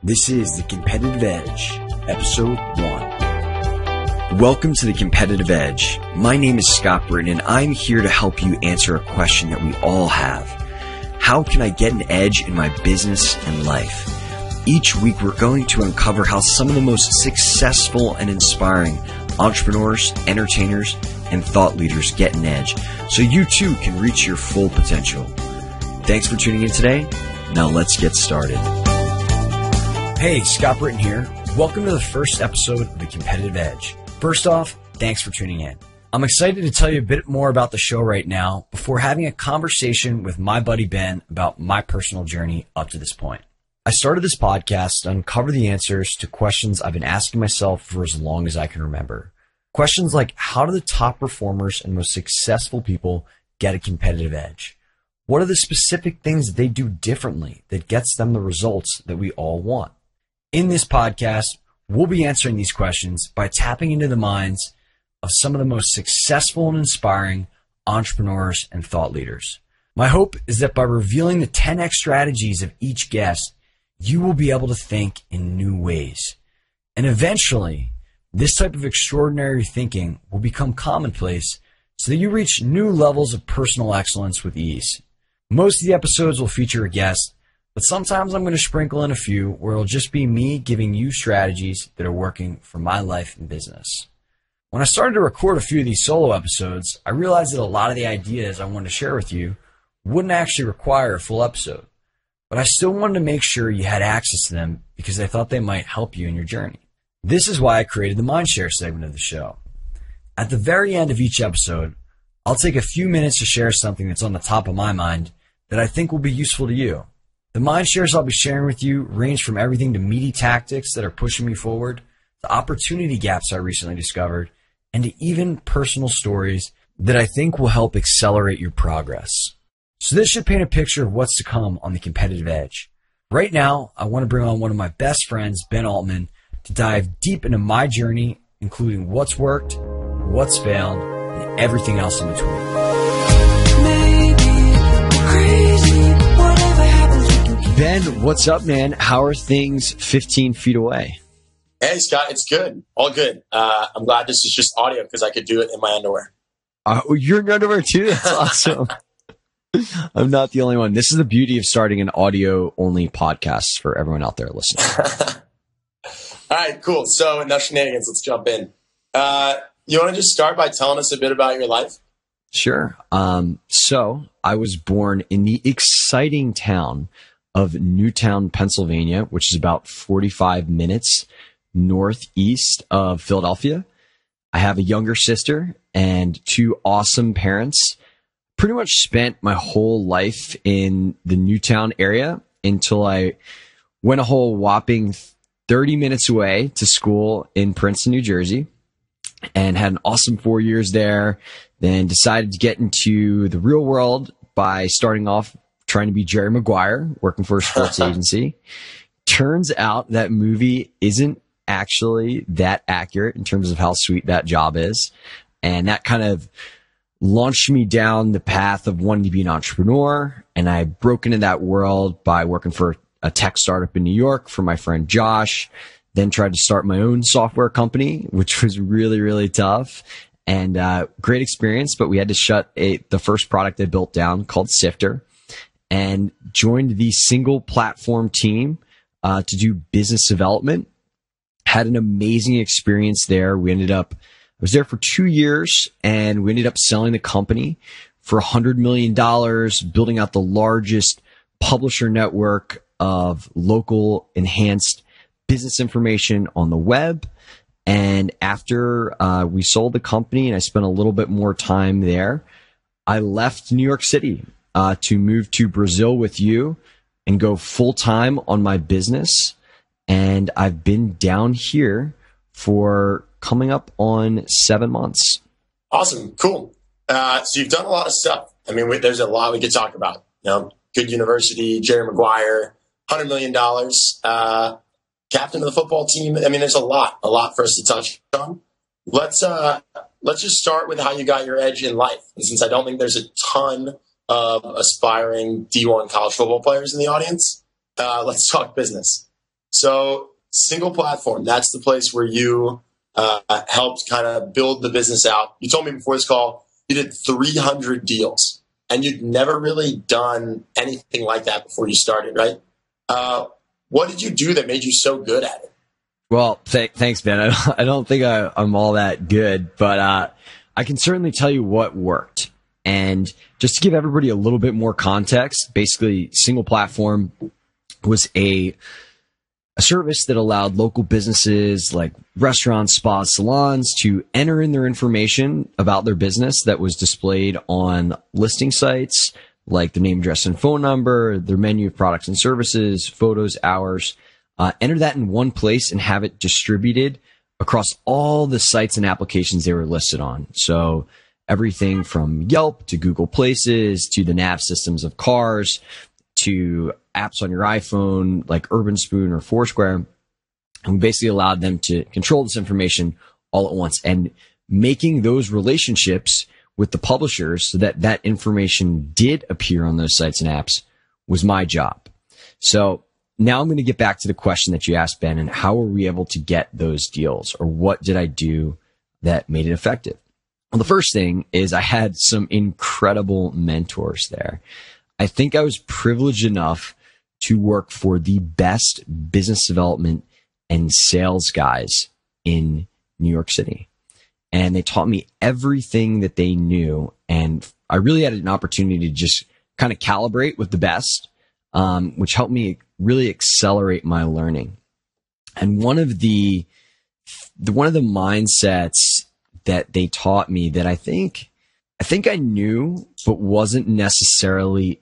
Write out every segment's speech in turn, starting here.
This is The Competitive Edge, Episode 1. Welcome to The Competitive Edge. My name is Scott Britton, and I'm here to help you answer a question that we all have. How can I get an edge in my business and life? Each week, we're going to uncover how some of the most successful and inspiring entrepreneurs, entertainers, and thought leaders get an edge, so you too can reach your full potential. Thanks for tuning in today. Now let's get started. Hey, Scott Britton here. Welcome to the first episode of The Competitive Edge. First off, thanks for tuning in. I'm excited to tell you a bit more about the show right now before having a conversation with my buddy Ben about my personal journey up to this point. I started this podcast to uncover the answers to questions I've been asking myself for as long as I can remember. Questions like, how do the top performers and most successful people get a competitive edge? What are the specific things that they do differently that gets them the results that we all want? In this podcast, we'll be answering these questions by tapping into the minds of some of the most successful and inspiring entrepreneurs and thought leaders. My hope is that by revealing the 10x strategies of each guest, you will be able to think in new ways. And eventually, this type of extraordinary thinking will become commonplace so that you reach new levels of personal excellence with ease. Most of the episodes will feature a guest, but sometimes I'm going to sprinkle in a few where it'll just be me giving you strategies that are working for my life and business. When I started to record a few of these solo episodes, I realized that a lot of the ideas I wanted to share with you wouldn't actually require a full episode, but I still wanted to make sure you had access to them because I thought they might help you in your journey. This is why I created the Mindshare segment of the show. At the very end of each episode, I'll take a few minutes to share something that's on the top of my mind that I think will be useful to you. The mind shares I'll be sharing with you range from everything to meaty tactics that are pushing me forward, to opportunity gaps I recently discovered, and to even personal stories that I think will help accelerate your progress. So this should paint a picture of what's to come on the Competitive Edge. Right now, I want to bring on one of my best friends, Ben Altman, to dive deep into my journey, including what's worked, what's failed, and everything else in between. Ben, what's up, man? How are things 15 feet away? Hey, Scott, it's good. All good. I'm glad this is just audio because I could do it in my underwear. You're in your underwear too? That's awesome. I'm not the only one. This is the beauty of starting an audio-only podcast for everyone out there listening. All right, cool. So, enough shenanigans. Let's jump in. You want to just start by telling us a bit about your life? Sure. So, I was born in the exciting town of Newtown, Pennsylvania, which is about 45 minutes northeast of Philadelphia. I have a younger sister and two awesome parents. Pretty much spent my whole life in the Newtown area until I went a whole whopping 30 minutes away to school in Princeton, New Jersey, and had an awesome 4 years there. Then decided to get into the real world by starting off trying to be Jerry Maguire, working for a sports agency. Turns out that movie isn't actually that accurate in terms of how sweet that job is. And that kind of launched me down the path of wanting to be an entrepreneur. And I broke into that world by working for a tech startup in New York for my friend Josh, then tried to start my own software company, which was really, really tough. And great experience, but we had to shut the first product I built down called Sifter, and joined the single platform team to do business development. Had an amazing experience there. I was there for 2 years, and we ended up selling the company for $100 million, building out the largest publisher network of local enhanced business information on the web. And after we sold the company and I spent a little bit more time there, I left New York City to move to Brazil with you and go full time on my business. And I've been down here for coming up on 7 months. Awesome. Cool. So you've done a lot of stuff. I mean, there's a lot we could talk about. Good university, Jerry Maguire, $100 million, captain of the football team. I mean, there's a lot for us to touch on. Let's just start with how you got your edge in life. And since I don't think there's a ton of aspiring D1 college football players in the audience, let's talk business. So single platform, that's the place where you helped kind of build the business out. You told me before this call, you did 300 deals and you'd never really done anything like that before you started, right? What did you do that made you so good at it? Well, thanks, Ben. I don't think I'm all that good, but I can certainly tell you what worked. And just to give everybody a little bit more context, basically, single platform was a service that allowed local businesses like restaurants, spas, salons to enter in their information about their business that was displayed on listing sites, like their name, address, and phone number, their menu of products and services, photos, hours. Enter that in one place and have it distributed across all the sites and applications they were listed on. So everything from Yelp to Google Places to the nav systems of cars to apps on your iPhone like Urban Spoon or Foursquare. And we basically allowed them to control this information all at once and making those relationships with the publishers so that that information did appear on those sites and apps was my job. So now I'm going to get back to the question that you asked, Ben, and how were we able to get those deals, or what did I do that made it effective? Well, the first thing is I had some incredible mentors there. I think I was privileged enough to work for the best business development and sales guys in New York City. And they taught me everything that they knew. And I really had an opportunity to just kind of calibrate with the best, which helped me really accelerate my learning. And one of the mindsets that they taught me that I think I knew, but wasn't necessarily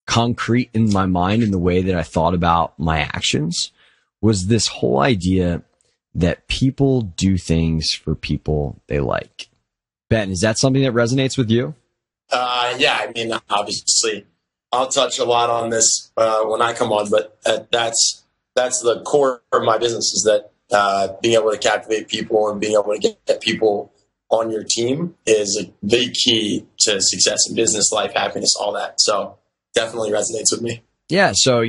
concrete in my mind in the way that I thought about my actions, was this whole idea that people do things for people they like. Ben, is that something that resonates with you? Yeah, I mean, obviously, I'll touch a lot on this when I come on, but that's the core of my business, is that being able to captivate people and being able to get people on your team is a big key to success in business, life, happiness, all that. So definitely resonates with me. Yeah. So,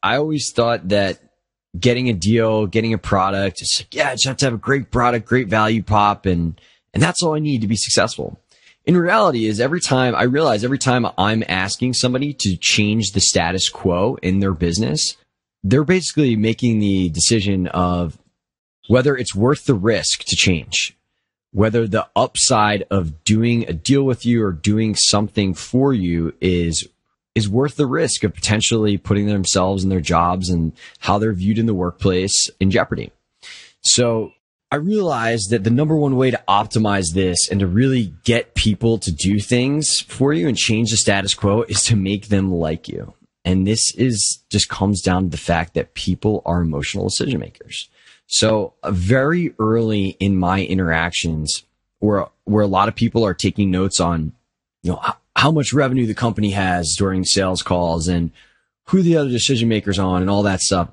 I always thought that getting a deal, getting a product, it's like, I just have to have a great product, great value pop, and that's all I need to be successful. In reality is every time I'm asking somebody to change the status quo in their business, they're basically making the decision of whether it's worth the risk to change, whether the upside of doing a deal with you or doing something for you is worth the risk of potentially putting themselves and their jobs and how they're viewed in the workplace in jeopardy. So I realized that the number one way to optimize this and to really get people to do things for you and change the status quo is to make them like you. And this just comes down to the fact that people are emotional decision makers. So very early in my interactions where a lot of people are taking notes on, how much revenue the company has during sales calls and who the other decision makers on and all that stuff,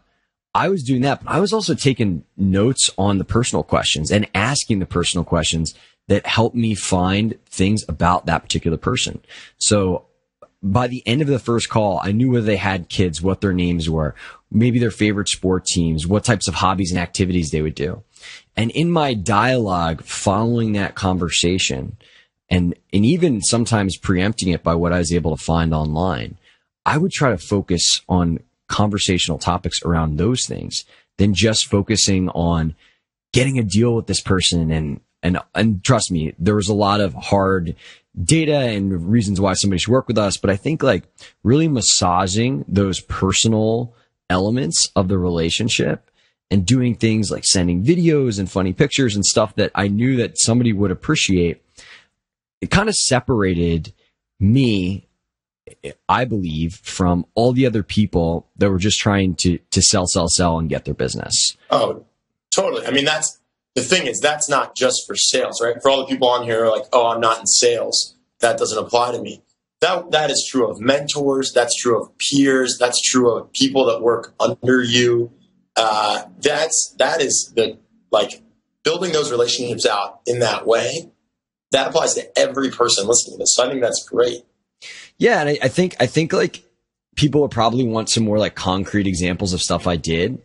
I was doing that, but I was also taking notes on the personal questions and asking the personal questions that helped me find things about that particular person. So by the end of the first call, I knew whether they had kids, what their names were, maybe their favorite sport teams, what types of hobbies and activities they would do. And in my dialogue following that conversation, and even sometimes preempting it by what I was able to find online, I would try to focus on conversational topics around those things than just focusing on getting a deal with this person. And trust me, there was a lot of hard data and reasons why somebody should work with us. But I think really massaging those personal elements of the relationship and doing things like sending videos and funny pictures and stuff that I knew that somebody would appreciate, it kind of separated me, I believe, from all the other people that were just trying to sell and get their business. Oh, totally. I mean, that's the thing, is that's not just for sales, right? For all the people on here who are like, oh, I'm not in sales, that doesn't apply to me. That is true of mentors. That's true of peers. That's true of people that work under you. That is building those relationships out in that way. That applies to every person listening to this. So I think that's great. Yeah. And I think people would probably want some more like concrete examples of stuff I did.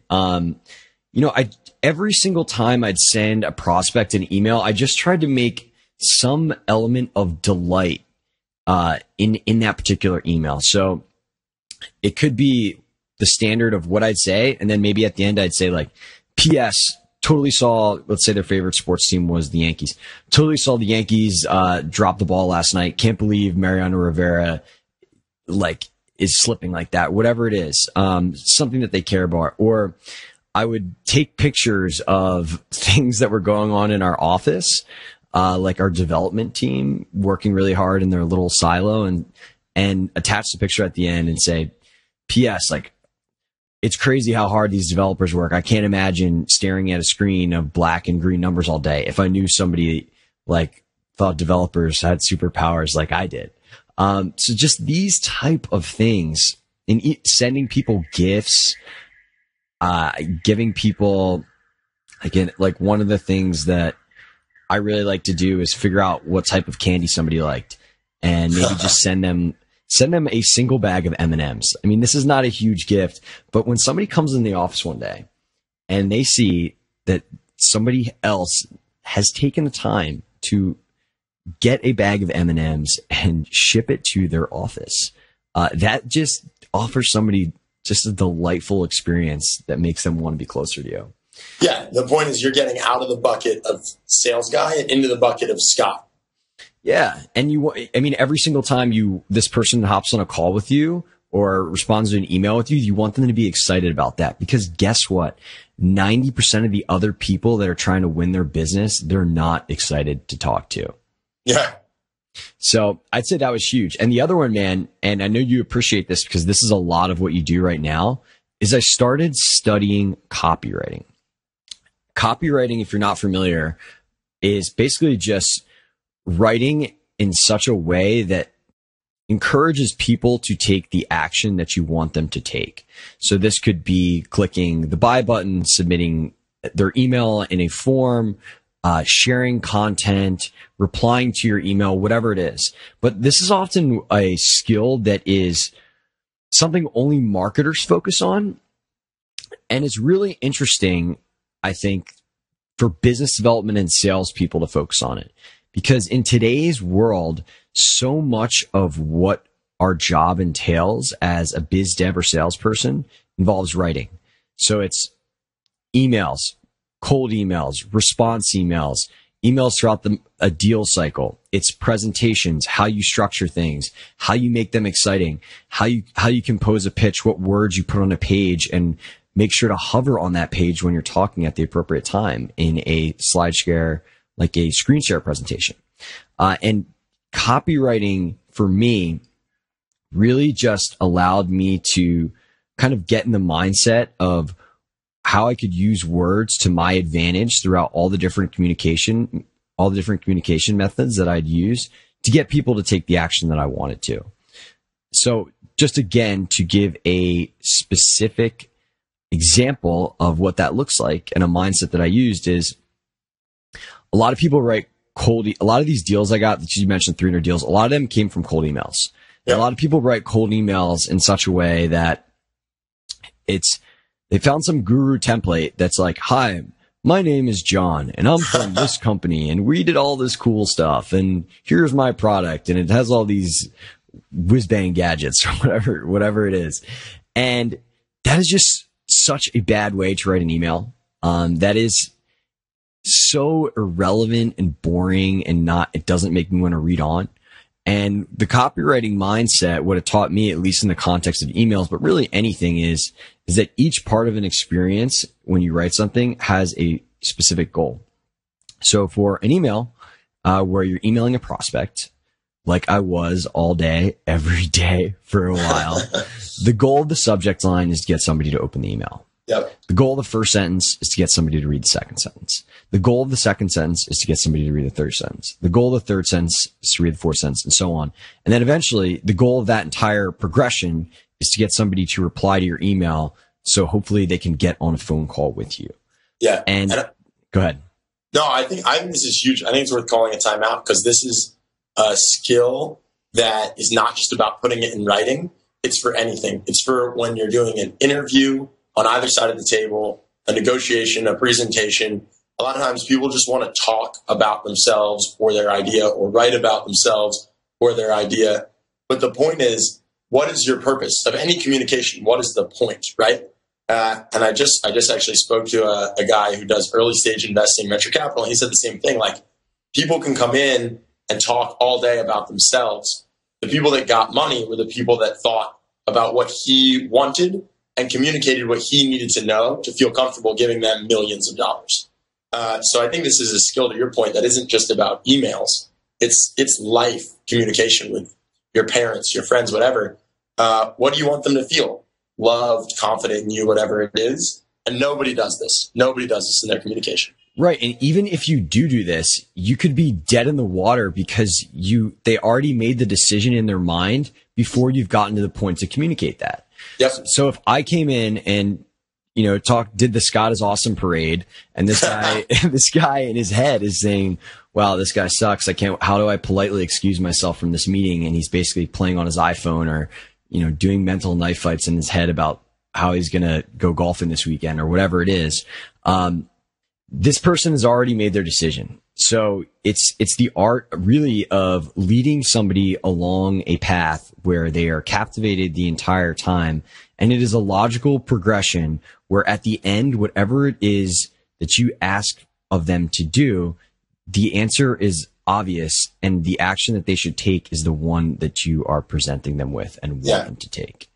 Every single time I'd send a prospect an email, I just tried to make some element of delight in that particular email. So it could be the standard of what I'd say, and then maybe at the end I'd say like, P.S. Totally saw, let's say their favorite sports team was the Yankees. Totally saw the Yankees drop the ball last night. Can't believe Mariano Rivera is slipping like that. Whatever it is, something that they care about. Or I would take pictures of things that were going on in our office, like our development team working really hard in their little silo, and attach the picture at the end and say, P.S. It's crazy how hard these developers work. I can't imagine staring at a screen of black and green numbers all day. If I knew somebody thought developers had superpowers like I did. So just these type of things, in sending people gifts, giving people, again, one of the things that I really like to do is figure out what type of candy somebody liked, and maybe just send them a single bag of M&Ms. I mean, this is not a huge gift, but when somebody comes in the office one day and they see that somebody else has taken the time to get a bag of M&Ms and ship it to their office, that just offers somebody just a delightful experience that makes them want to be closer to you. Yeah, the point is you're getting out of the bucket of sales guy and into the bucket of Scott. Yeah. And every single time this person hops on a call with you or responds to an email with you, you want them to be excited about that, because guess what? 90% of the other people that are trying to win their business, they're not excited to talk to. Yeah. So I'd say that was huge. And the other one, man, and I know you appreciate this because this is a lot of what you do right now, is I started studying copywriting. Copywriting, if you're not familiar, is basically just writing in such a way that encourages people to take the action that you want them to take. So this could be clicking the buy button, submitting their email in a form, sharing content, replying to your email, whatever it is. But this is often a skill that is something only marketers focus on. And it's really interesting, I think, for business development and salespeople to focus on it. Because in today's world, so much of what our job entails as a biz dev or salesperson involves writing. So it's emails, cold emails, response emails, emails throughout a deal cycle. It's presentations, how you structure things, how you make them exciting, how you compose a pitch, what words you put on a page, and make sure to hover on that page when you're talking at the appropriate time in a slide share, like a screen share presentation. And copywriting for me really just allowed me to kind of get in the mindset of how I could use words to my advantage throughout all the different communication methods that I'd use to get people to take the action that I wanted to. So just again, to give a specific example of what that looks like and a mindset that I used is, a lot of people write a lot of these deals I got that you mentioned, 300 deals, a lot of them came from cold emails. Yep. A lot of people write cold emails in such a way that they found some guru template that's like, hi, my name is John and I'm from this company and we did all this cool stuff and here's my product and it has all these whiz bang gadgets or whatever it is. And that is just such a bad way to write an email. That is so irrelevant and boring and it doesn't make me want to read on. And the copywriting mindset, what it taught me, at least in the context of emails, but really anything is that each part of an experience, when you write something, has a specific goal. So for an email, where you're emailing a prospect, like I was all day, every day for a while, the goal of the subject line is to get somebody to open the email. Yep. The goal of the first sentence is to get somebody to read the second sentence. The goal of the second sentence is to get somebody to read the third sentence. The goal of the third sentence is to read the fourth sentence, and so on. And then eventually, the goal of that entire progression is to get somebody to reply to your email, so hopefully they can get on a phone call with you. Yeah. And go ahead. No, I think this is huge. I think it's worth calling a timeout because this is a skill that is not just about putting it in writing. it's for anything. It's for when you're doing an interview on either side of the table, a negotiation, a presentation. A lot of times people just want to talk about themselves or their idea, or write about themselves or their idea. But the point is, what is your purpose of any communication? What is the point, right? And I just actually spoke to a guy who does early stage investing, venture capital. And he said the same thing. Like, people can come in and talk all day about themselves. The people that got money were the people that thought about what he wanted and communicated what he needed to know to feel comfortable giving them millions of dollars. So I think this is a skill, to your point, that isn't just about emails. It's life communication with your parents, your friends, whatever. What do you want them to feel? Loved, confident in you, whatever it is. And nobody does this. Nobody does this in their communication. Right. And even if you do this, you could be dead in the water because they already made the decision in their mind before you've gotten to the point to communicate that. Yep. So if I came in and, did the Scott is awesome parade, and this guy in his head is saying, wow, this guy sucks. How do I politely excuse myself from this meeting? And he's basically playing on his iPhone or, doing mental knife fights in his head about how he's going to go golfing this weekend or whatever it is. This person has already made their decision. So it's the art really of leading somebody along a path where they are captivated the entire time. And it is a logical progression where at the end, whatever it is that you ask of them to do, the answer is obvious, and the action that they should take is the one that you are presenting them with and want them to take.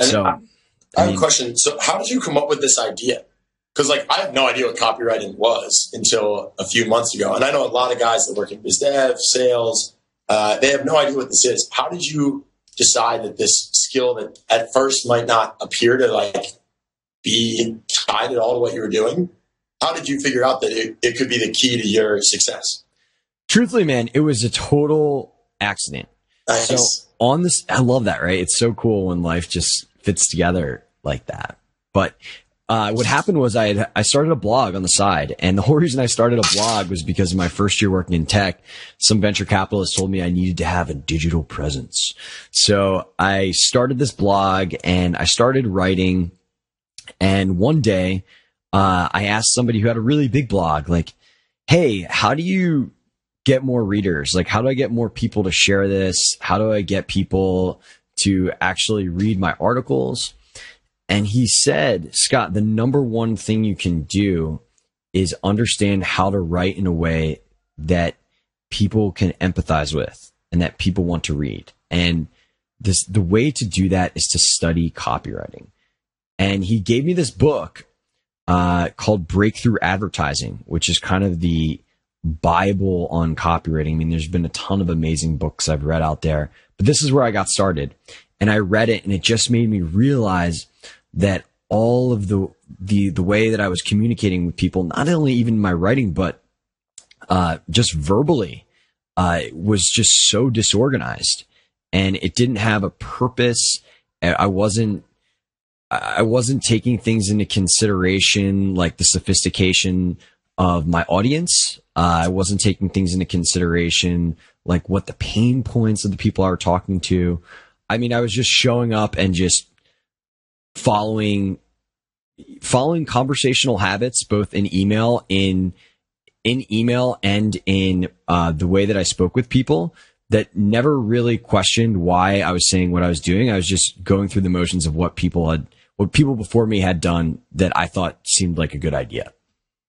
And so I have a question. So how did you come up with this idea? Because I had no idea what copywriting was until a few months ago. And I know a lot of guys that work in biz dev, sales, they have no idea what this is. How did you decide that this skill that at first might not appear to be tied at all to what you were doing, how did you figure out that it could be the key to your success? Truthfully, man, it was a total accident. Nice. So on this, I love that, right? It's so cool when life just fits together like that. But what happened was I started a blog on the side, and the whole reason I started a blog was because in my first year working in tech, some venture capitalists told me I needed to have a digital presence. So I started this blog and I started writing. And one day, I asked somebody who had a really big blog, hey, how do you get more readers? How do I get more people to share this? How do I get people to actually read my articles? And he said, Scott, the number one thing you can do is understand how to write in a way that people can empathize with and that people want to read. And the way to do that is to study copywriting. And he gave me this book called Breakthrough Advertising, which is kind of the Bible on copywriting. I mean, there's been a ton of amazing books I've read out there, but this is where I got started. And I read it, and it just made me realize that all of the way that I was communicating with people, not only even my writing, but just verbally, was just so disorganized, and it didn't have a purpose. I wasn't taking things into consideration, like the sophistication of my audience. I wasn't taking things into consideration, like what the pain points of the people I were talking to. I mean, I was just showing up and just following conversational habits, both in email, in email and in the way that I spoke with people, that never really questioned why I was saying what I was doing. I was just going through the motions of what people before me had done that I thought seemed like a good idea.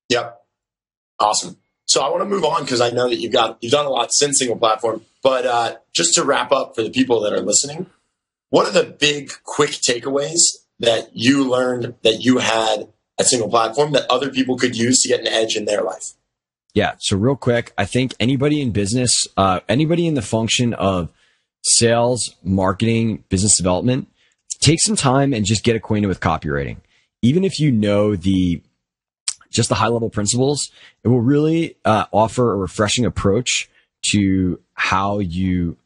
Yep. Awesome. So I want to move on because I know that you've done a lot since Single Platform, but just to wrap up for the people that are listening, what are the big quick takeaways that you learned that you had at Single Platform that other people could use to get an edge in their life? Yeah. So real quick, I think anybody in business, anybody in the function of sales, marketing, business development, take some time and just get acquainted with copywriting. Even if you know just the high level principles, it will really offer a refreshing approach to how you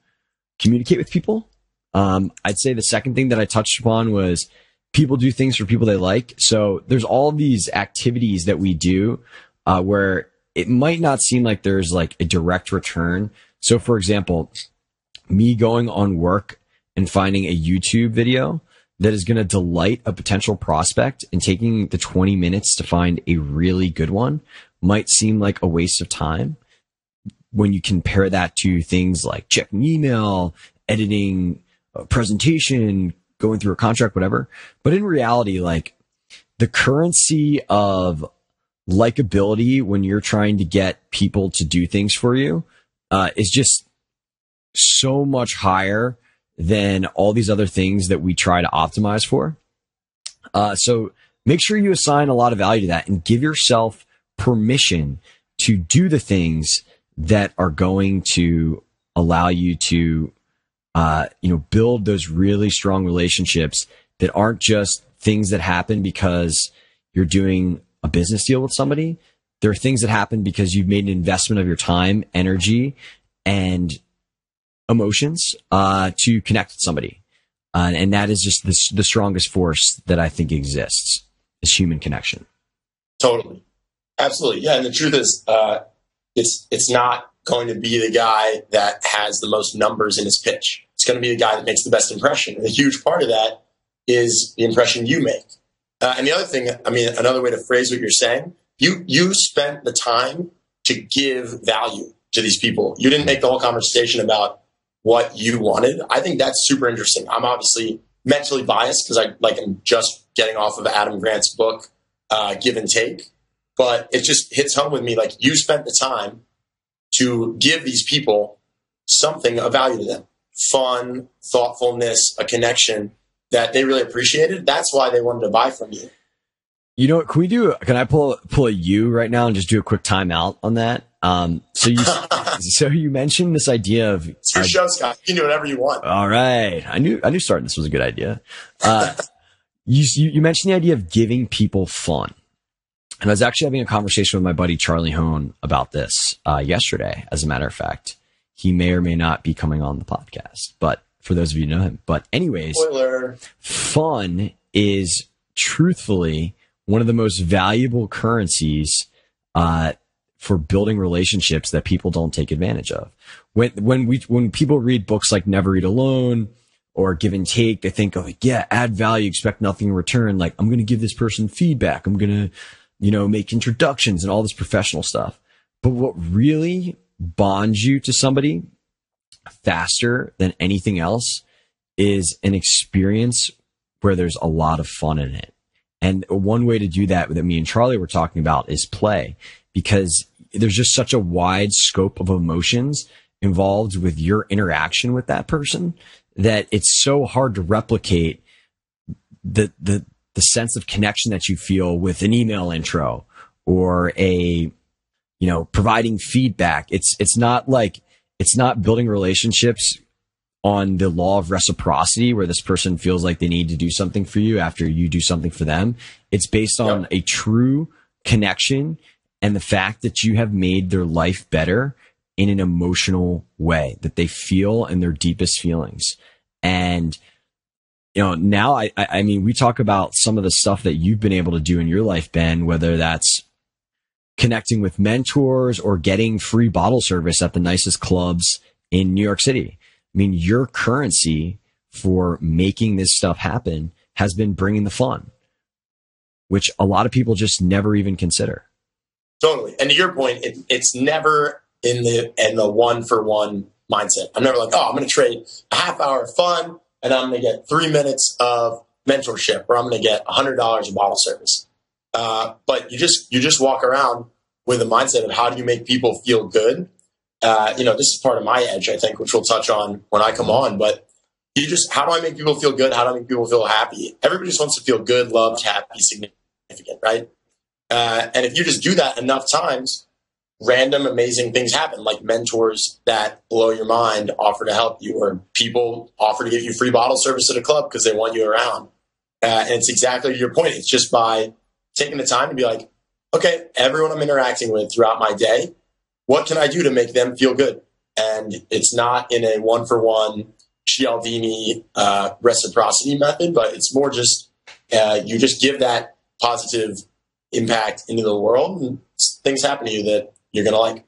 communicate with people. I'd say the second thing that I touched upon was people do things for people they like. So there's all these activities that we do where it might not seem like there's like a direct return. So for example, me going on work and finding a YouTube video that is going to delight a potential prospect, and taking the 20 minutes to find a really good one might seem like a waste of time when you compare that to things like checking email, editing a presentation, going through a contract, whatever. But in reality, like, the currency of likability when you're trying to get people to do things for you is just so much higher than all these other things that we try to optimize for. So make sure you assign a lot of value to that and give yourself permission to do the things that are going to allow you to, build those really strong relationships that aren't just things that happen because you're doing a business deal with somebody. There are things that happen because you've made an investment of your time, energy, and emotions to connect with somebody. And that is just the strongest force that I think exists, is human connection. Totally. Absolutely. Yeah. And the truth is, it's not going to be the guy that has the most numbers in his pitch. It's going to be the guy that makes the best impression. And a huge part of that is the impression you make. And the other thing, another way to phrase what you're saying, you spent the time to give value to these people. You didn't make the whole conversation about what you wanted. I think that's super interesting. I'm obviously mentally biased because I'm just getting off of Adam Grant's book, Give and Take. But it just hits home with me. Like, you spent the time to give these people something of value to them. Fun, thoughtfulness, a connection that they really appreciated. That's why they wanted to buy from you. You know what? Can I pull a you right now and just do a quick timeout on that? So you mentioned this idea of, it's your show, Scott. You can do whatever you want. All right. I knew starting this was a good idea. You mentioned the idea of giving people fun. And I was actually having a conversation with my buddy Charlie Hone about this yesterday. As a matter of fact, he may or may not be coming on the podcast, but for those of you who know him. But anyways, spoiler. Fun is truthfully one of the most valuable currencies for building relationships that people don't take advantage of. When people read books like Never Eat Alone or Give and Take, they think, oh yeah, add value, expect nothing in return. Like, I'm going to give this person feedback. I'm going to, make introductions and all this professional stuff. But what really bonds you to somebody faster than anything else is an experience where there's a lot of fun in it. And one way to do that me and Charlie were talking about is play, because there's just such a wide scope of emotions involved with your interaction with that person that it's so hard to replicate the sense of connection that you feel with an email intro or providing feedback. It's not building relationships on the law of reciprocity where this person feels like they need to do something for you after you do something for them. It's based on a true connection and the fact that you have made their life better in an emotional way that they feel in their deepest feelings. And now I mean, we talk about some of the stuff that you've been able to do in your life, Ben, whether that's connecting with mentors or getting free bottle service at the nicest clubs in New York City. I mean, your currency for making this stuff happen has been bringing the fun, which a lot of people just never even consider. Totally. And to your point, it's never in the one for one mindset. I'm never like, I'm going to trade a half hour of fun and I'm going to get 3 minutes of mentorship, or I'm going to get $100 of bottle service. But you just walk around with a mindset of how do you make people feel good? This is part of my edge, I think, which we'll touch on when I come on. But how do I make people feel good? How do I make people feel happy? Everybody just wants to feel good, loved, happy, significant, right? And if you just do that enough times, random, amazing things happen, like mentors that blow your mind offer to help you, or people offer to give you free bottle service at a club because they want you around. And it's exactly your point. It's just by taking the time to be like, okay, everyone I'm interacting with throughout my day, what can I do to make them feel good? And it's not in a one-for-one Cialdini reciprocity method, but it's more just you just give that positive impact into the world, and things happen to you that you're going to like.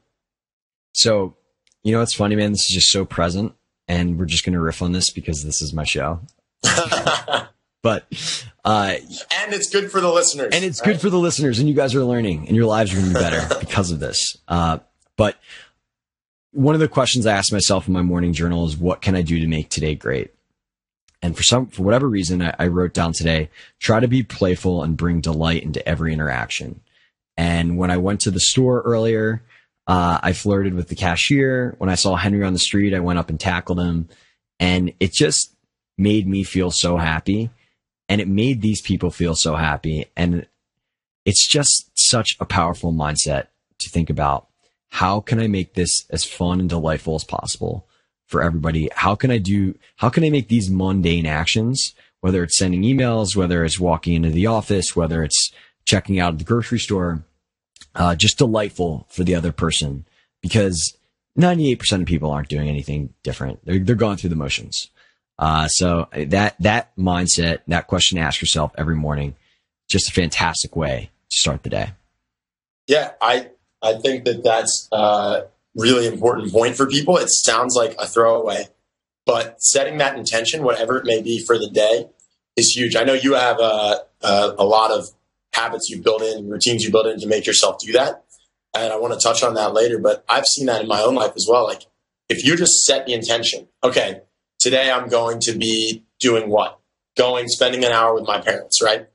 So, it's funny, man. This is just so present. and we're just going to riff on this because this is my show. But and it's good for the listeners. And it's good for the listeners, and you guys are learning, and your lives are going to be better because of this. But one of the questions I ask myself in my morning journal is, what can I do to make today great? And for whatever reason, I wrote down today, try to be playful and bring delight into every interaction. And when I went to the store earlier, I flirted with the cashier. When I saw Henry on the street, I went up and tackled him. And it just made me feel so happy. And it made these people feel so happy. And it's just such a powerful mindset to think about. How can I make this as fun and delightful as possible for everybody? How can I make these mundane actions, whether it's sending emails, whether it's walking into the office, whether it's checking out at the grocery store, just delightful for the other person? Because 98% of people aren't doing anything different. They're going through the motions. So that mindset, that question to ask yourself every morning, just a fantastic way to start the day. Yeah, I think that's a really important point for people. It sounds like a throwaway, but setting that intention, whatever it may be for the day, is huge. I know you have a lot of habits you build in, routines you build in to make yourself do that. And I want to touch on that later, but I've seen that in my own life as well. Like, if you just set the intention, okay, today I'm going to be doing what? Spending an hour with my parents, right?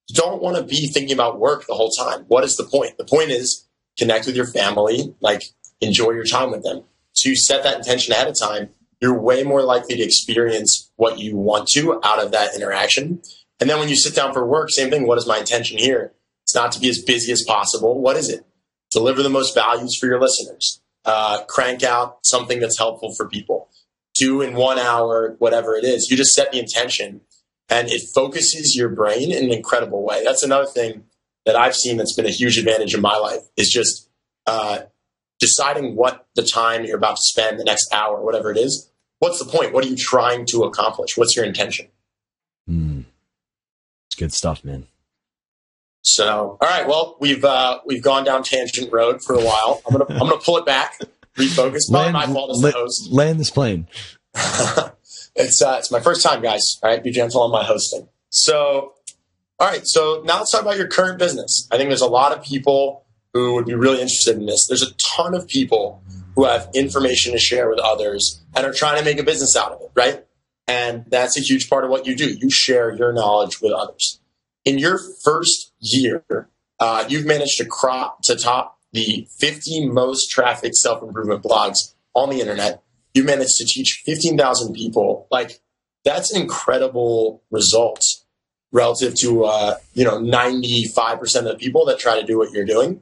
You don't want to be thinking about work the whole time. What is the point? The point is connect with your family, like enjoy your time with them. So you set that intention ahead of time, you're way more likely to experience what you want to out of that interaction. And then when you sit down for work, same thing. What is my intention here? It's not to be as busy as possible. What is it? Deliver the most values for your listeners. Crank out something that's helpful for people. Do in 1 hour, whatever it is. You just set the intention and it focuses your brain in an incredible way. That's another thing that I've seen that's been a huge advantage in my life, is just deciding what the time you're about to spend, the next hour, whatever it is. What's the point? What are you trying to accomplish? What's your intention? It's good stuff, man. So, all right. Well, we've gone down tangent road for a while. I'm gonna pull it back, refocus. Probably my fault as the host. Land this plane. It's my first time, guys. All right, be gentle on my hosting. So, all right. So now let's talk about your current business. I think there's a lot of people who would be really interested in this. There's a ton of people who have information to share with others and are trying to make a business out of it, right? And that's a huge part of what you do. You share your knowledge with others. In your first year, you've managed to top the 50 most trafficked self-improvement blogs on the internet. You managed to teach 15,000 people. Like, that's an incredible result relative to 95% of the people that try to do what you're doing.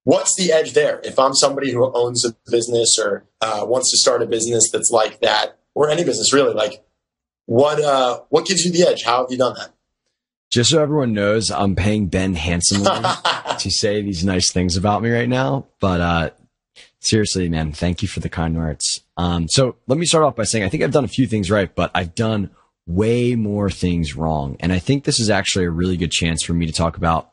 What's the edge there? If I'm somebody who owns a business or wants to start a business that's like that, or any business really, like, what gives you the edge? How have you done that? Just so everyone knows, I'm paying Ben handsomely to say these nice things about me right now. But seriously, man, thank you for the kind words. So let me start off by saying I think I've done a few things right, but I've done way more things wrong. And I think this is actually a really good chance for me to talk about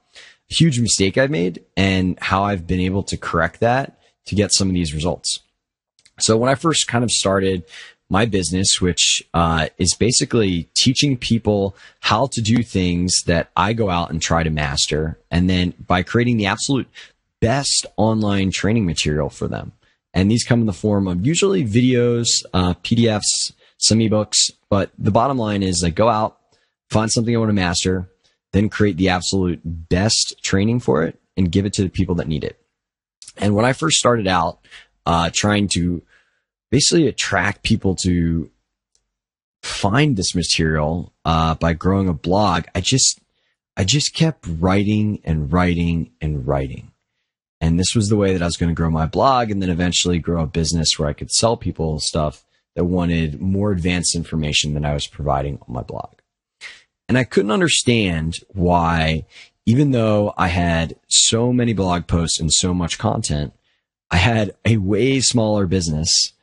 a huge mistake I've made and how I've been able to correct that to get some of these results. So when I first kind of started my business, which is basically teaching people how to do things that I go out and try to master, and then by creating the absolute best online training material for them. And these come in the form of usually videos, PDFs, some ebooks, but the bottom line is I go out, find something I want to master, then create the absolute best training for it and give it to the people that need it. And when I first started out trying to basically attract people to find this material by growing a blog, I just kept writing and writing and writing. And this was the way that I was going to grow my blog and then eventually grow a business where I could sell people stuff that wanted more advanced information than I was providing on my blog. And I couldn't understand why, even though I had so many blog posts and so much content, I had a way smaller business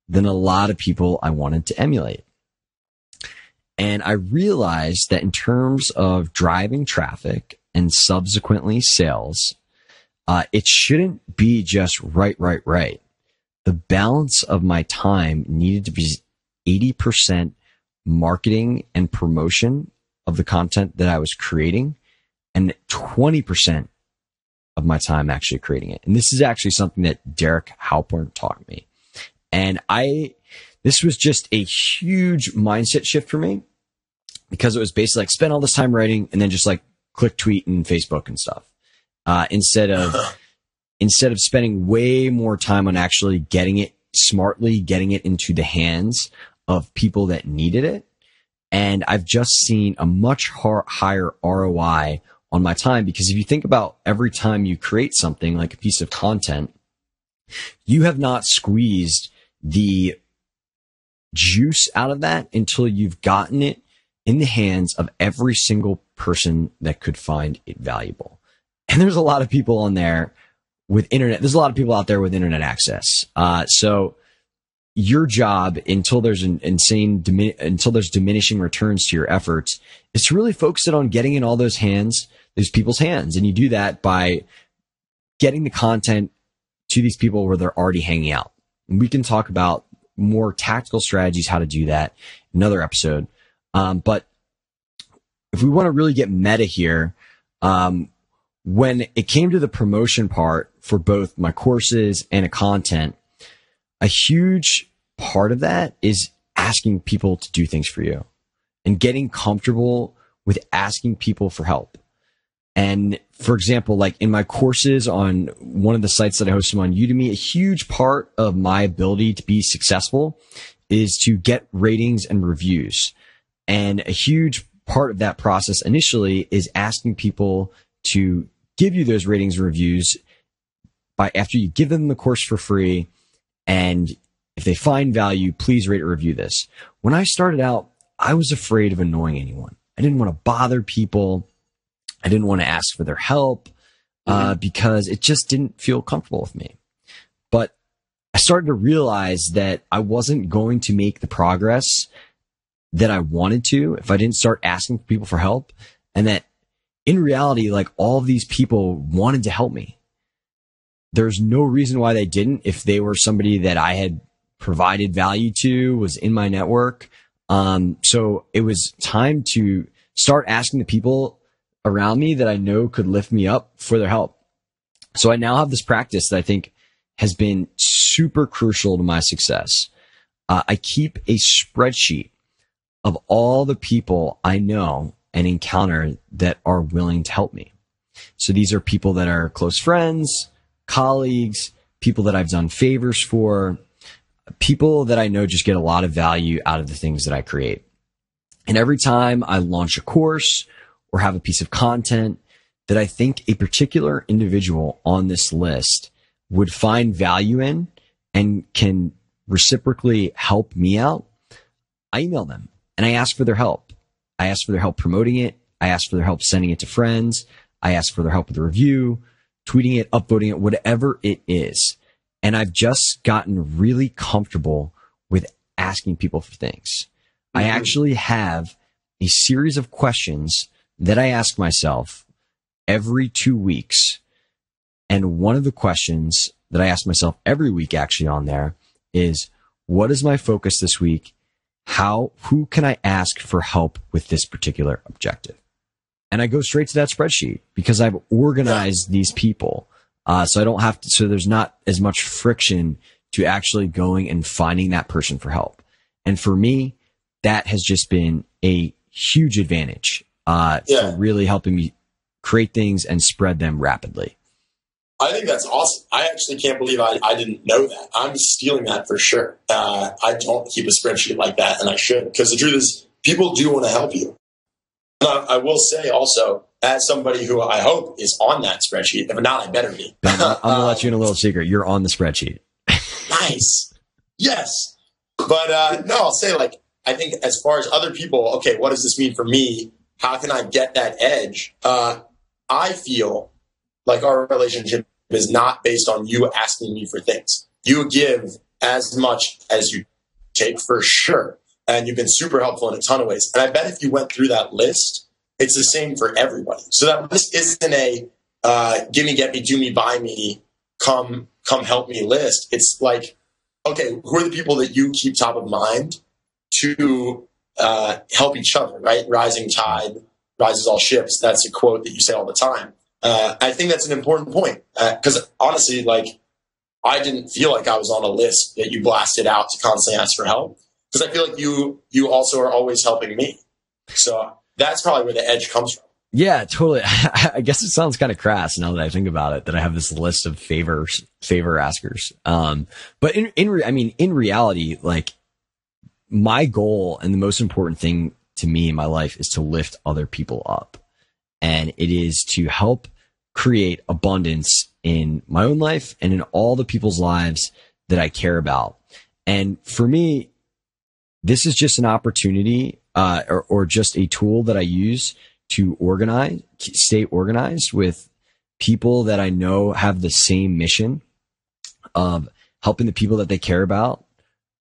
than a lot of people I wanted to emulate. And I realized that in terms of driving traffic and subsequently sales, it shouldn't be just right. The balance of my time needed to be 80% marketing and promotion of the content that I was creating, and 20% of my time actually creating it. And this is actually something that Derek Halpern taught me. And this was just a huge mindset shift for me, because it was basically like spend all this time writing and then just like click tweet and Facebook and stuff. Instead of spending way more time on actually getting it smartly, getting it into the hands of people that needed it. And I've just seen a much higher ROI on my time, because if you think about every time you create something like a piece of content, you have not squeezed the juice out of that until you've gotten it in the hands of every single person that could find it valuable. And there's a lot of people on there with internet. There's a lot of people out there with internet access. So your job, until there's until there's diminishing returns to your efforts, is to really focus it on getting in all those people's hands. And you do that by getting the content to these people where they're already hanging out. And we can talk about more tactical strategies, how to do that in another episode. But if we want to really get meta here, when it came to the promotion part for both my courses and a content, a huge part of that is asking people to do things for you and getting comfortable with asking people for help. And for example, like in my courses on one of the sites that I host them on Udemy, a huge part of my ability to be successful is to get ratings and reviews. And a huge part of that process initially is asking people to give you those ratings and reviews after you give them the course for free. And if they find value, please rate or review this. When I started out, I was afraid of annoying anyone. I didn't want to bother people. I didn't want to ask for their help because it just didn't feel comfortable with me. But I started to realize that I wasn't going to make the progress that I wanted to if I didn't start asking people for help, and that in reality, like, all of these people wanted to help me. There's no reason why they didn't if they were somebody that I had provided value to, was in my network. So it was time to start asking the people around me that I know could lift me up for their help. So I now have this practice that I think has been super crucial to my success. I keep a spreadsheet of all the people I know and encounter that are willing to help me. So these are people that are close friends, colleagues, people that I've done favors for, people that I know just get a lot of value out of the things that I create. And every time I launch a course or have a piece of content that I think a particular individual on this list would find value in and can reciprocally help me out, I email them and I ask for their help. I ask for their help promoting it. I ask for their help sending it to friends. I ask for their help with the review, tweeting it, upvoting it, whatever it is. And I've just gotten really comfortable with asking people for things. Mm-hmm. I actually have a series of questions that I ask myself every 2 weeks. And one of the questions that I ask myself every week actually on there is, what is my focus this week? Who can I ask for help with this particular objective? And I go straight to that spreadsheet because I've organized these people. So I don't have to, so there's not as much friction to actually going and finding that person for help. And for me, that has just been a huge advantage, for really helping me create things and spread them rapidly. I think that's awesome. I actually can't believe I didn't know that. I'm stealing that for sure. I don't keep a spreadsheet like that, and I should, because the truth is, people do want to help you. I will say also, as somebody who I hope is on that spreadsheet, if not, I better be. Ben, I'm going to let you in a little secret. You're on the spreadsheet. Nice. Yes. But no, I'll say, like, I think as far as other people, okay, what does this mean for me? How can I get that edge? I feel like our relationship is not based on you asking me for things. You give as much as you take, for sure. And you've been super helpful in a ton of ways. And I bet if you went through that list, it's the same for everybody. So that list isn't a give me, get me, do me, buy me, come help me list. It's like, okay, who are the people that you keep top of mind? to help each other, right? Rising tide rises all ships. That's a quote that you say all the time. I think that's an important point because honestly, like, I didn't feel like I was on a list that you blasted out to constantly ask for help, because I feel like you also are always helping me. So that's probably where the edge comes from. Yeah, totally. I guess it sounds kind of crass now that I think about it, that I have this list of favor askers. But in reality, like, my goal and the most important thing to me in my life is to lift other people up. And it is to help create abundance in my own life and in all the people's lives that I care about. And for me, this is just an opportunity, or just a tool that I use to stay organized with people that I know have the same mission of helping the people that they care about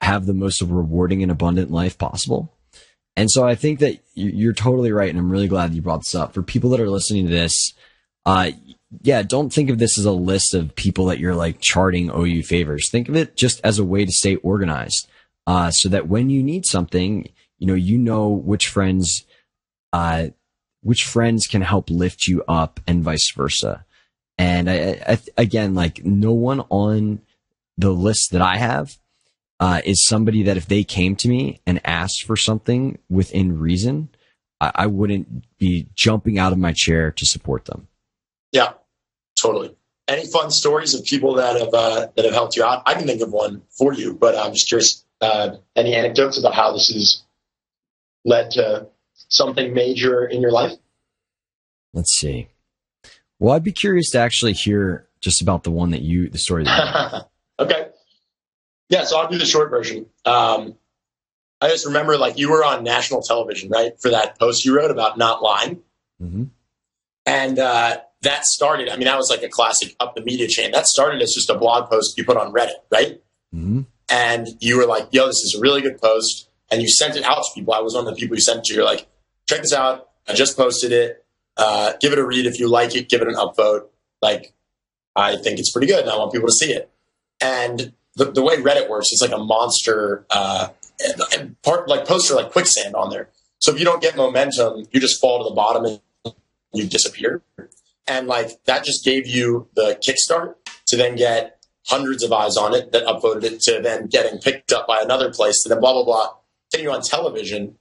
have the most rewarding and abundant life possible. And so I think that you're totally right. And I'm really glad you brought this up. For people that are listening to this, don't think of this as a list of people that you're like charting OU favors. Think of it just as a way to stay organized, so that when you need something, you know which friends can help lift you up and vice versa. And again, like, no one on the list that I have is somebody that if they came to me and asked for something within reason, I wouldn't be jumping out of my chair to support them. Yeah, totally. Any fun stories of people that have helped you out? I can think of one for you, but I'm just curious. Any anecdotes about how this has led to something major in your life? Let's see. Well, I'd be curious to actually hear just about the story that you Okay. Yeah, so I'll do the short version. I just remember, like, you were on national television, right, for that post you wrote about not lying. Mm-hmm. And that started, that was like a classic up the media chain. That started as just a blog post you put on Reddit, right? Mm-hmm. And you were like, yo, this is a really good post. And you sent it out to people. I was one of the people you sent it to. You're like, check this out. I just posted it. Give it a read. If you like it, give it an upvote. Like, I think it's pretty good, and I want people to see it. And the way Reddit works, it's like a monster poster, like quicksand on there. So if you don't get momentum, you just fall to the bottom and you disappear. And like, that just gave you the kickstart to then get hundreds of eyes on it that upvoted it, to then getting picked up by another place, to then blah, blah, blah, getting you on television.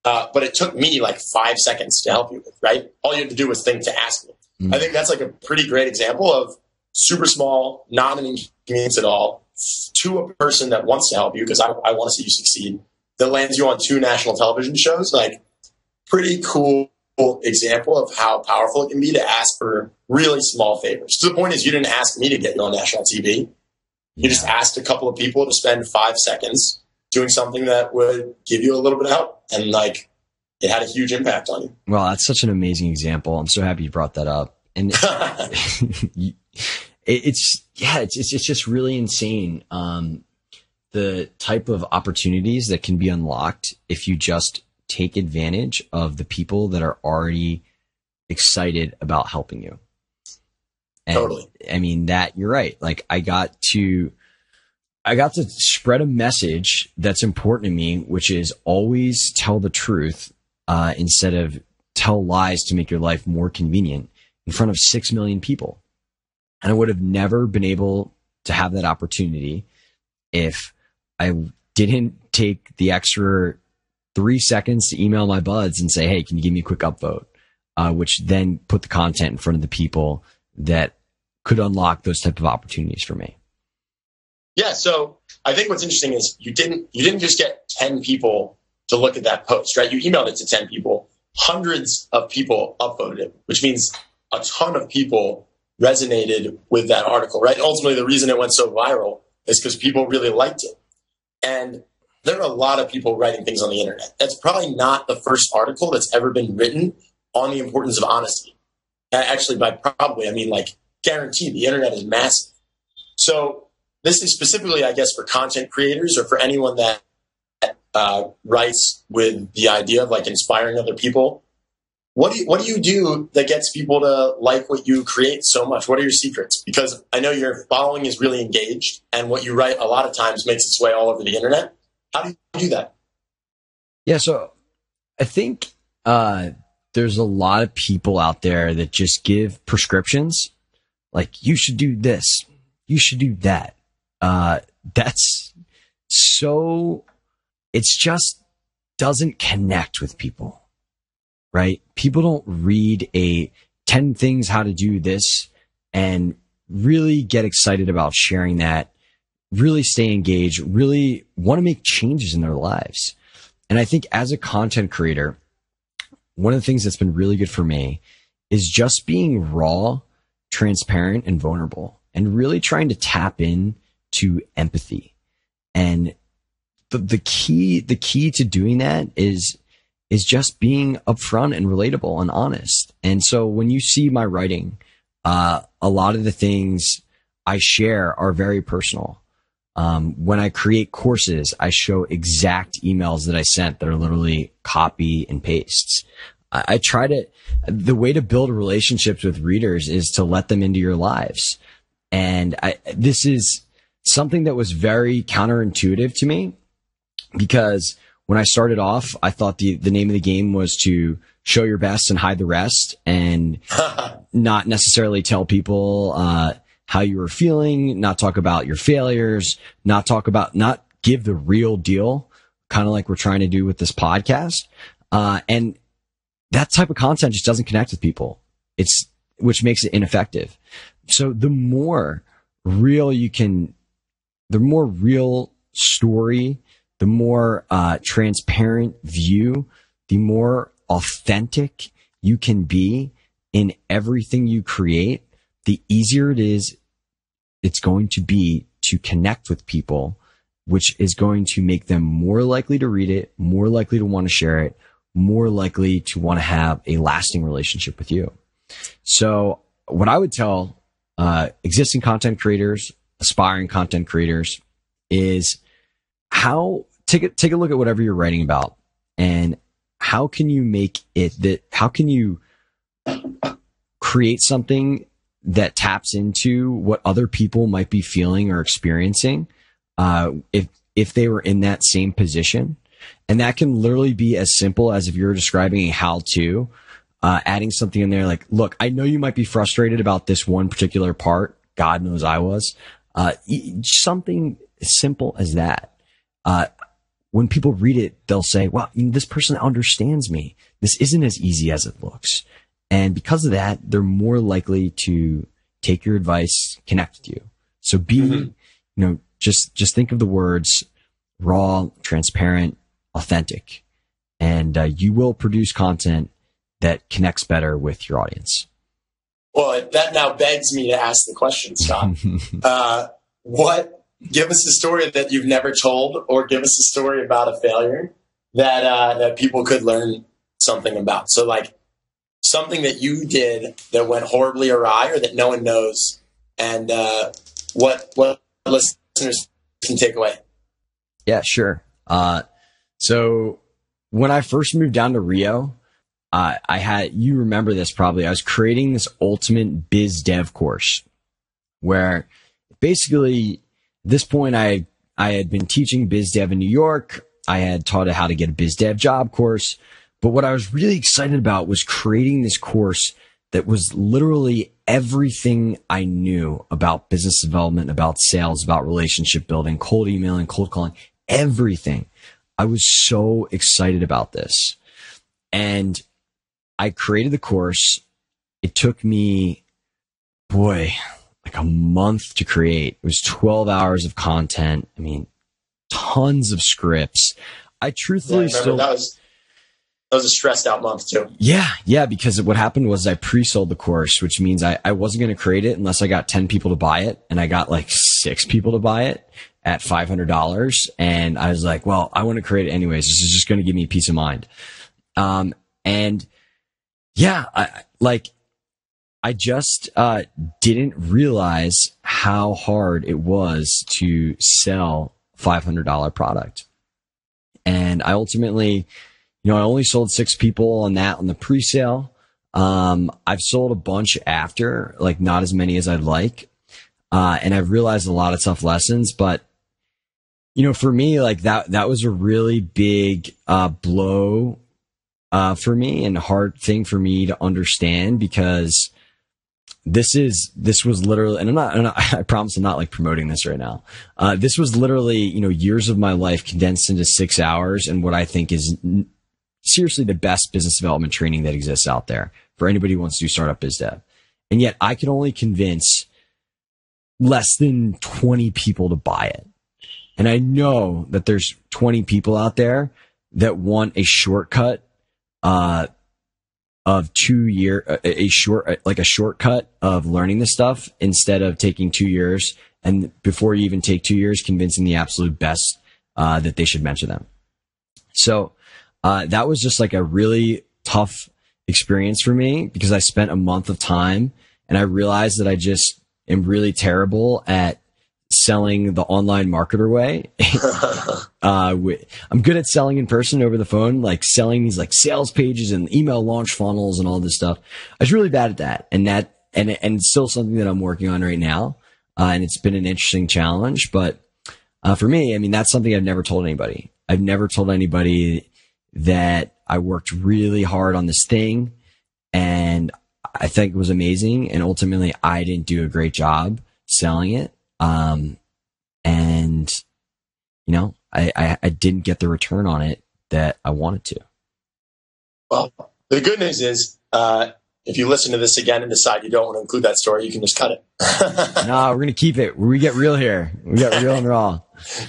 But it took me like 5 seconds to help you with, right? All you had to do was think to ask me. Mm-hmm. I think that's like a pretty great example of super small, not an inconvenience at all, to a person that wants to help you, because I want to see you succeed, that lands you on 2 national television shows. Like, pretty cool example of how powerful it can be to ask for really small favors. So the point is, you didn't ask me to get you on national TV. You just asked a couple of people to spend 5 seconds doing something that would give you a little bit of help. And like, it had a huge impact on you. Well, that's such an amazing example. I'm so happy you brought that up. And it's just really insane. The type of opportunities that can be unlocked if you just take advantage of the people that are already excited about helping you. And, totally. That you're right. Like, I got to spread a message that's important to me, which is always tell the truth, instead of tell lies to make your life more convenient, in front of 6 million people. And I would have never been able to have that opportunity if I didn't take the extra 3 seconds to email my buds and say, hey, can you give me a quick upvote? Which then put the content in front of the people that could unlock those type of opportunities for me. Yeah. So I think what's interesting is you didn't just get 10 people to look at that post, right? You emailed it to 10 people. Hundreds of people upvoted it, which means a ton of people resonated with that article, right? Ultimately, the reason it went so viral is because people really liked it. And there are a lot of people writing things on the internet. That's probably not the first article that's ever been written on the importance of honesty. Actually, by probably, I mean, like, guaranteed, the internet is massive. So this is specifically, I guess, for content creators or for anyone that writes with the idea of like inspiring other people. What do you do that gets people to like what you create so much? What are your secrets? Because I know your following is really engaged, and what you write a lot of times makes its way all over the internet. How do you do that? Yeah. So I think, there's a lot of people out there that just give prescriptions like, you should do this, you should do that. That's so, it's just doesn't connect with people, right? People don't read 10 things how to do this and really get excited about sharing that, really stay engaged, really want to make changes in their lives. And I think as a content creator, one of the things that's been really good for me is just being raw, transparent, and vulnerable, and really trying to tap in to empathy. And the key to doing that is just being upfront and relatable and honest. And so when you see my writing, a lot of the things I share are very personal. When I create courses, I show exact emails that I sent that are literally copy and pastes. I try the way to build relationships with readers is to let them into your lives. And this is something that was very counterintuitive to me, because when I started off, I thought the name of the game was to show your best and hide the rest, and not necessarily tell people, how you were feeling, not talk about your failures, not give the real deal, kind of like we're trying to do with this podcast. And that type of content just doesn't connect with people. Which makes it ineffective. So the more real story, the more transparent view, the more authentic you can be in everything you create, the easier it's going to be to connect with people, which is going to make them more likely to read it, more likely to want to share it, more likely to want to have a lasting relationship with you. So what I would tell existing content creators, aspiring content creators, is take a look at whatever you're writing about, and how can you create something that taps into what other people might be feeling or experiencing, if they were in that same position. And that can literally be as simple as, if you're describing a how-to, adding something in there like, look, I know you might be frustrated about this one particular part. God knows I was. Something as simple as that. When people read it, they'll say, wow, this person understands me. This isn't as easy as it looks. And because of that, they're more likely to take your advice, connect with you. So just think of the words raw, transparent, authentic, and you will produce content that connects better with your audience. Well, that now begs me to ask the question, Scott. Give us a story that you've never told, or give us a story about a failure that people could learn something about. So like something that you did that went horribly awry, or that no one knows, and what listeners can take away. Yeah, sure. So when I first moved down to Rio, you remember this probably, I was creating this ultimate biz dev course where basically at this point I had been teaching biz dev in New York. I had taught it how to get a biz dev job course. But what I was really excited about was creating this course that was literally everything I knew about business development, about sales, about relationship building, cold emailing, cold calling, everything. I was so excited about this. And I created the course. It took me, like a month to create. It was 12 hours of content. I mean, tons of scripts. I truthfully that was a stressed out month too. Yeah, because what happened was I pre-sold the course, which means I wasn't going to create it unless I got 10 people to buy it. And I got like 6 people to buy it at $500. And I was like, well, I want to create it anyways. This is just going to give me peace of mind. And yeah, I just didn't realize how hard it was to sell $500 product. And I ultimately, I only sold 6 people on the pre-sale. I've sold a bunch after, like not as many as I'd like. And I've realized a lot of tough lessons, but For me, like that was a really big blow for me, and a hard thing for me to understand, because this was literally, and I promise I'm not like promoting this right now. This was literally, years of my life condensed into 6 hours, and what I think is seriously the best business development training that exists out there for anybody who wants to do startup biz dev. And yet I could only convince less than 20 people to buy it. And I know that there's 20 people out there that want a shortcut, of 2 year, a shortcut of learning this stuff, instead of taking 2 years. And before you even take 2 years, convincing the absolute best, that they should mentor them. So, that was just like a really tough experience for me, because I spent a month of time and I realized that I just am really terrible at selling the online marketer way. I'm good at selling in person over the phone, like selling these like sales pages and email launch funnels and all this stuff. I was really bad at that, and it's still something that I'm working on right now. And it's been an interesting challenge, but, for me, I mean, that's something I've never told anybody. I've never told anybody that I worked really hard on this thing, and I think it was amazing. And ultimately I didn't do a great job selling it. And I didn't get the return on it that I wanted to. Well, the good news is, if you listen to this again and decide you don't want to include that story, you can just cut it. No, we're going to keep it. We get real here. We get real and raw.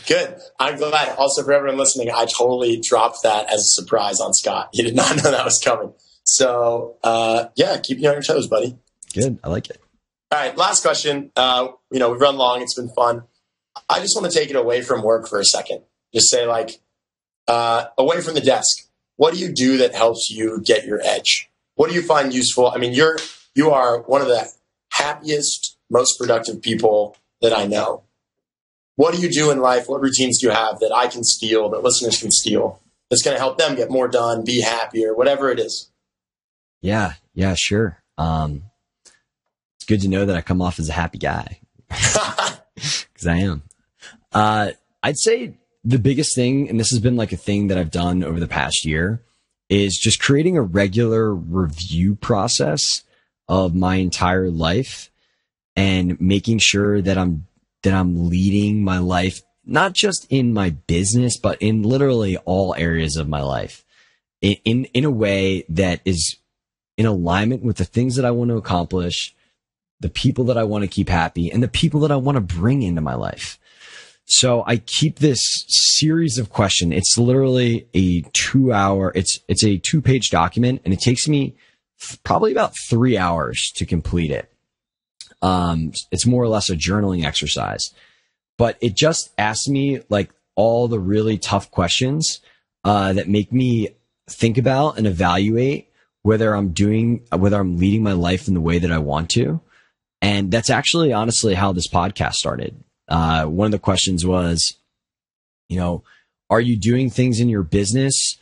Good. I'm glad. Also, for everyone listening, I totally dropped that as a surprise on Scott. He did not know that was coming. So, keep you on your toes, buddy. Good. I like it. All right. Last question. We've run long. It's been fun. I just want to take it away from work for a second. Just say, like, away from the desk, what do you do that helps you get your edge? What do you find useful? I mean, you are one of the happiest, most productive people that I know. What do you do in life? What routines do you have that I can steal, that listeners can steal, that's going to help them get more done, be happier, whatever it is? Yeah, sure. It's good to know that I come off as a happy guy, because I am. I'd say the biggest thing, and this has been like a thing that I've done over the past year, is just creating a regular review process of my entire life, and making sure that I'm leading my life, not just in my business, but in literally all areas of my life, in a way that is in alignment with the things that I want to accomplish, the people that I want to keep happy, and the people that I want to bring into my life. So I keep this series of questions. It's literally a 2 hour, it's a 2-page document, and it takes me probably about 3 hours to complete it. It's more or less a journaling exercise, but it just asks me like all the really tough questions, that make me think about and evaluate whether I'm leading my life in the way that I want to. And that's actually honestly how this podcast started. One of the questions was, are you doing things in your business,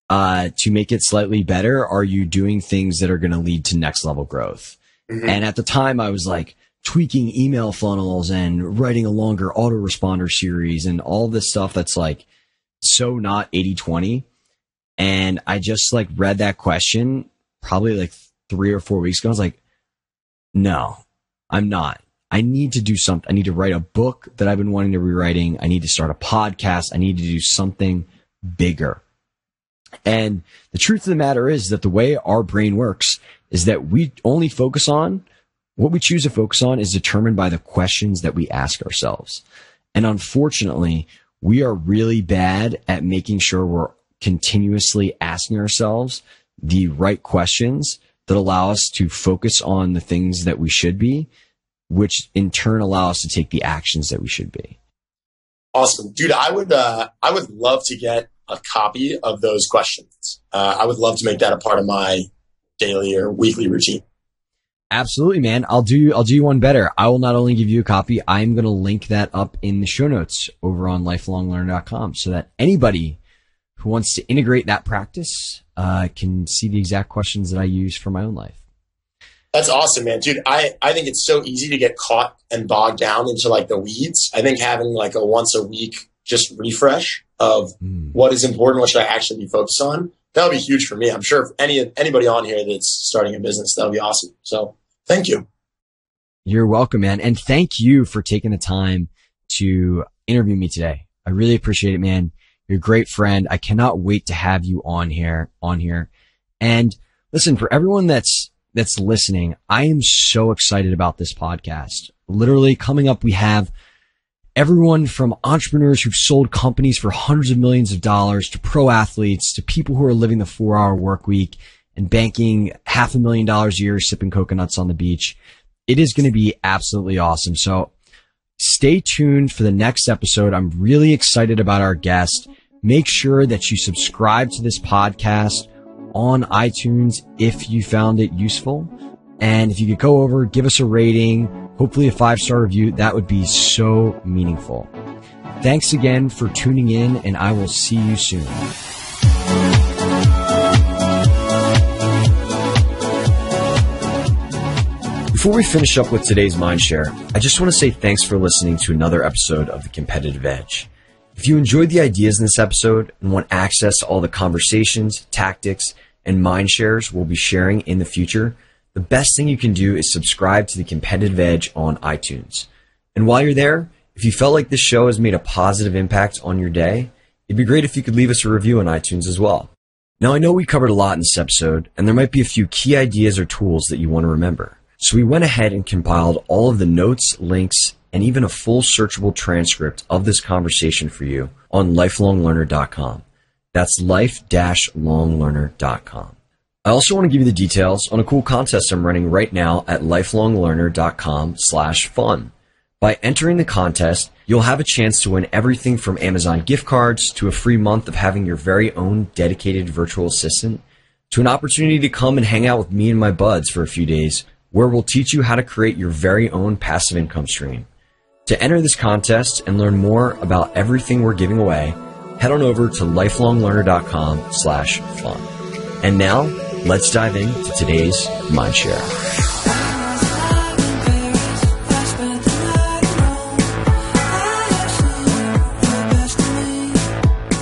to make it slightly better? Are you doing things that are going to lead to next level growth? Mm-hmm. And at the time I was like tweaking email funnels and writing a longer autoresponder series and all this stuff that's like so not 80-20. And I just like read that question probably like 3 or 4 weeks ago. I was like, no, I'm not. I need to do something. I need to write a book that I've been wanting to be writing. I need to start a podcast. I need to do something bigger. And the truth of the matter is that the way our brain works is that we only focus on what we choose to focus on is determined by the questions that we ask ourselves. And unfortunately, we are really bad at making sure we're continuously asking ourselves the right questions that allow us to focus on the things that we should be, which in turn allow us to take the actions that we should be. Awesome. Dude, I would love to get a copy of those questions. I would love to make that a part of my daily or weekly routine. Absolutely, man. I'll do you one better. I will not only give you a copy, I'm going to link that up in the show notes over on lifelonglearner.com so that anybody who wants to integrate that practice can see the exact questions that I use for my own life. That's awesome, man. Dude, I think it's so easy to get caught and bogged down into like the weeds. I think having like a once a week just refresh of what is important, what should I actually be focused on, that would be huge for me. I'm sure if anybody on here that's starting a business, that would be awesome. So thank you. You're welcome, man. And thank you for taking the time to interview me today. I really appreciate it, man. You're a great friend. I cannot wait to have you on here. And listen, for everyone that's listening, I am so excited about this podcast. Literally coming up, we have everyone from entrepreneurs who've sold companies for hundreds of millions of dollars to pro athletes to people who are living the 4-hour work week and banking $500,000 a year sipping coconuts on the beach. It is going to be absolutely awesome. So stay tuned for the next episode. I'm really excited about our guest. Make sure that you subscribe to this podcast on iTunes if you found it useful. And if you could go over, give us a rating, hopefully a 5-star review, that would be so meaningful. Thanks again for tuning in, and I will see you soon. Before we finish up with today's Mindshare, I just want to say thanks for listening to another episode of The Competitive Edge. If you enjoyed the ideas in this episode and want access to all the conversations, tactics, and mind shares we'll be sharing in the future, the best thing you can do is subscribe to The Competitive Edge on iTunes. And while you're there, if you felt like this show has made a positive impact on your day, it'd be great if you could leave us a review on iTunes as well. Now, I know we covered a lot in this episode, and there might be a few key ideas or tools that you want to remember. So we went ahead and compiled all of the notes, links, and even a full searchable transcript of this conversation for you on lifelonglearner.com. That's life-longlearner.com. I also want to give you the details on a cool contest I'm running right now at lifelonglearner.com/fun. By entering the contest, you'll have a chance to win everything from Amazon gift cards to a free month of having your very own dedicated virtual assistant to an opportunity to come and hang out with me and my buds for a few days where we'll teach you how to create your very own passive income stream. To enter this contest and learn more about everything we're giving away, head on over to lifelonglearner.com/fun. And now, let's dive into today's Mindshare.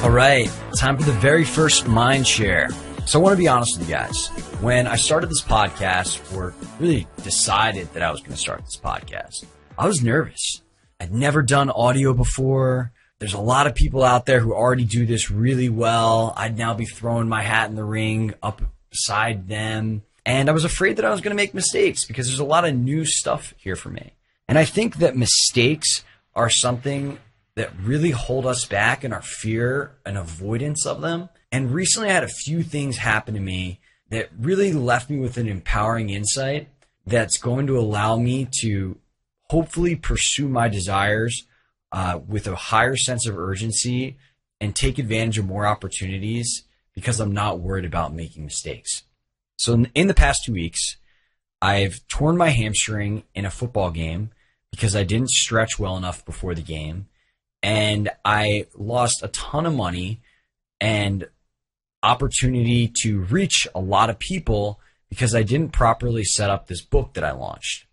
All right, time for the very first Mindshare. So I want to be honest with you guys. When I started this podcast, or really decided that I was going to start this podcast, I was nervous. I'd never done audio before. There's a lot of people out there who already do this really well. I'd now be throwing my hat in the ring up beside them. And I was afraid that I was going to make mistakes because there's a lot of new stuff here for me. And I think that mistakes are something that really hold us back in our fear and avoidance of them. And recently I had a few things happen to me that really left me with an empowering insight that's going to allow me to hopefully pursue my desires with a higher sense of urgency and take advantage of more opportunities because I'm not worried about making mistakes. So in the past 2 weeks, I've torn my hamstring in a football game because I didn't stretch well enough before the game. And I lost a ton of money and opportunity to reach a lot of people because I didn't properly set up this book that I launched.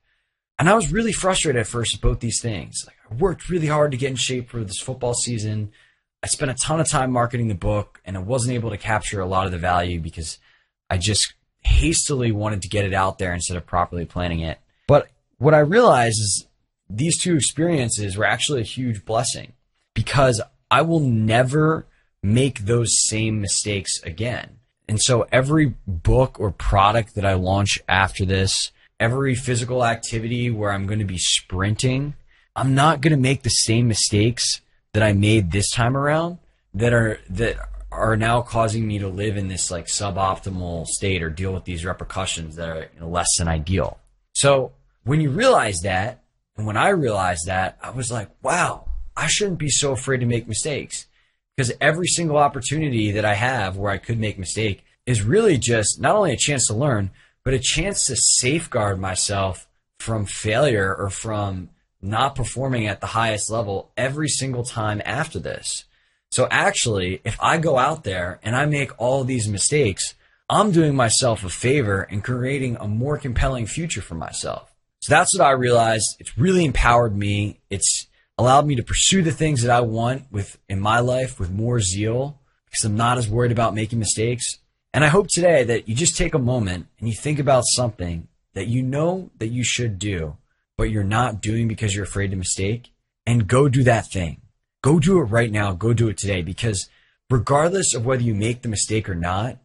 And I was really frustrated at first about these things. Like, I worked really hard to get in shape for this football season. I spent a ton of time marketing the book, and I wasn't able to capture a lot of the value because I just hastily wanted to get it out there instead of properly planning it. But what I realized is these two experiences were actually a huge blessing because I will never make those same mistakes again. And so every book or product that I launch after this, every physical activity where I'm going to be sprinting, I'm not going to make the same mistakes that I made this time around that are now causing me to live in this like suboptimal state or deal with these repercussions that are less than ideal. So when you realize that, and when I realized that, I was like, wow, I shouldn't be so afraid to make mistakes. Because every single opportunity that I have where I could make a mistake is really just not only a chance to learn, but a chance to safeguard myself from failure or from not performing at the highest level every single time after this. So actually, if I go out there and I make all of these mistakes, I'm doing myself a favor and creating a more compelling future for myself. So that's what I realized. It's really empowered me. It's allowed me to pursue the things that I want in my life with more zeal because I'm not as worried about making mistakes. And I hope today that you just take a moment and you think about something that you know that you should do, but you're not doing because you're afraid to mistake, and go do that thing. Go do it right now. Go do it today, because regardless of whether you make the mistake or not,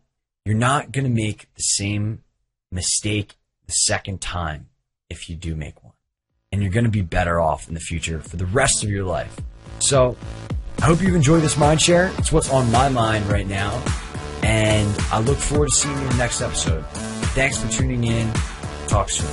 you're not going to make the same mistake the second time if you do make one. And you're going to be better off in the future for the rest of your life. So I hope you've enjoyed this mind share. It's what's on my mind right now. And I look forward to seeing you in the next episode. Thanks for tuning in. Talk soon.